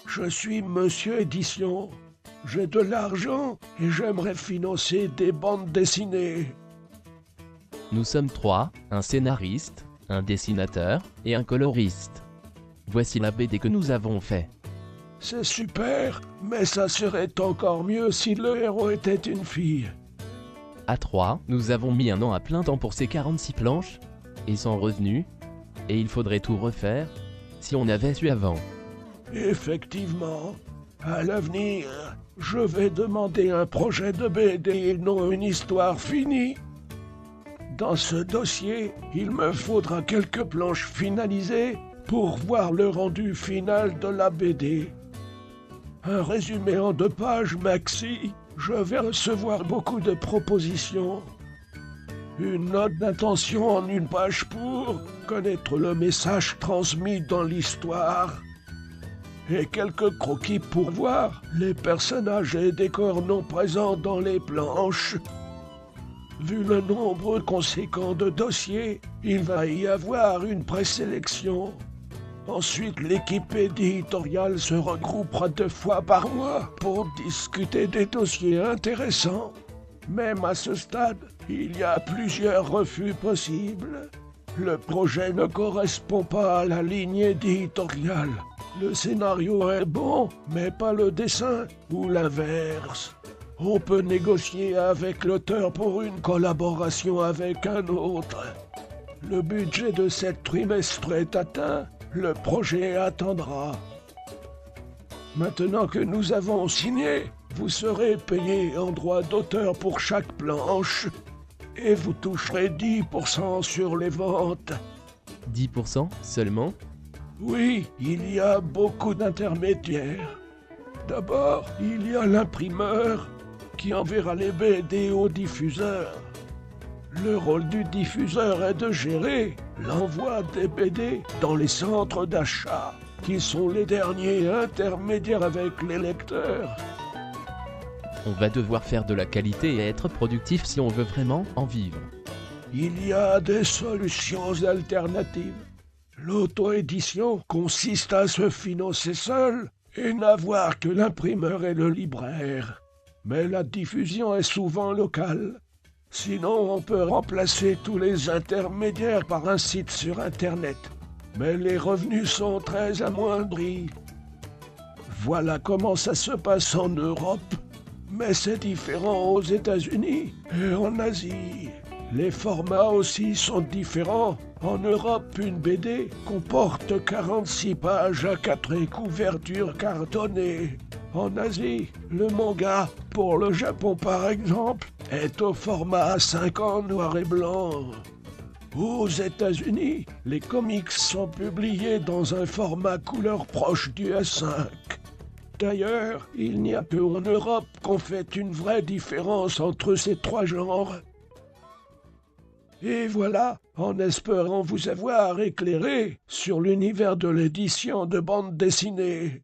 Je suis Monsieur Édition. J'ai de l'argent et j'aimerais financer des bandes dessinées. Nous sommes 3, un scénariste, un dessinateur et un coloriste. Voici la BD que nous avons fait. C'est super, mais ça serait encore mieux si le héros était une fille. À 3, nous avons mis un an à plein temps pour ces 46 planches, et sans revenu, et il faudrait tout refaire, si on avait su avant. Effectivement, à l'avenir, je vais demander un projet de BD et non une histoire finie. Dans ce dossier, il me faudra quelques planches finalisées pour voir le rendu final de la BD. Un résumé en 2 pages maxi. Je vais recevoir beaucoup de propositions. Une note d'intention en 1 page pour connaître le message transmis dans l'histoire. Et quelques croquis pour voir les personnages et décors non présents dans les planches. Vu le nombre conséquent de dossiers, il va y avoir une présélection. Ensuite, l'équipe éditoriale se regroupera 2 fois par mois pour discuter des dossiers intéressants. Même à ce stade, il y a plusieurs refus possibles. Le projet ne correspond pas à la ligne éditoriale. Le scénario est bon, mais pas le dessin, ou l'inverse. On peut négocier avec l'auteur pour une collaboration avec un autre. Le budget de 7 trimestres est atteint. Le projet attendra. Maintenant que nous avons signé, vous serez payé en droit d'auteur pour chaque planche et vous toucherez 10% sur les ventes. 10% seulement? Oui, il y a beaucoup d'intermédiaires. D'abord, il y a l'imprimeur qui enverra les BD au diffuseur. Le rôle du diffuseur est de gérer l'envoi des BD dans les centres d'achat, qui sont les derniers intermédiaires avec les lecteurs. On va devoir faire de la qualité et être productif si on veut vraiment en vivre. Il y a des solutions alternatives. L'auto-édition consiste à se financer seul et n'avoir que l'imprimeur et le libraire. Mais la diffusion est souvent locale. Sinon, on peut remplacer tous les intermédiaires par un site sur Internet. Mais les revenus sont très amoindris. Voilà comment ça se passe en Europe. Mais c'est différent aux États-Unis et en Asie. Les formats aussi sont différents. En Europe, une BD comporte 46 pages à 4 couvertures cartonnées. En Asie, le manga, pour le Japon par exemple, est au format A5 en noir et blanc. Aux États-Unis, les comics sont publiés dans un format couleur proche du A5. D'ailleurs, il n'y a qu'en Europe qu'on fait une vraie différence entre ces 3 genres. Et voilà, en espérant vous avoir éclairé sur l'univers de l'édition de bande dessinée.